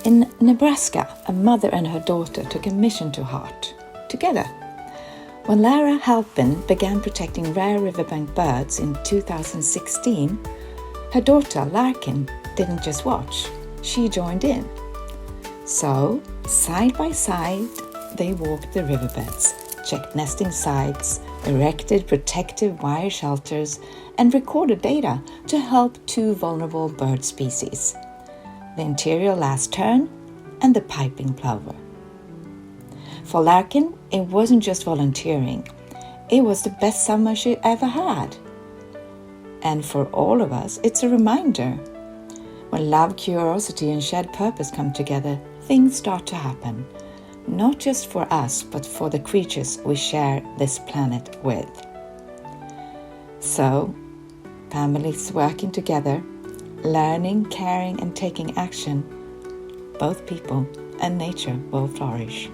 In Nebraska, a mother and her daughter took a mission to heart, together. When Lara Halpin began protecting rare riverbank birds in 2016, her daughter Larkihn didn't just watch, she joined in. So, side by side, they walked the riverbeds, checked nesting sites, erected protective wire shelters, and recorded data to help two vulnerable bird species, the interior last tern and the piping plover. For Larkihn, it wasn't just volunteering, it was the best summer she ever had. And for all of us, it's a reminder. When love, curiosity, and shared purpose come together, things start to happen. Not just for us, but for the creatures we share this planet with. So, families working together, learning, caring, and taking action, both people and nature will flourish.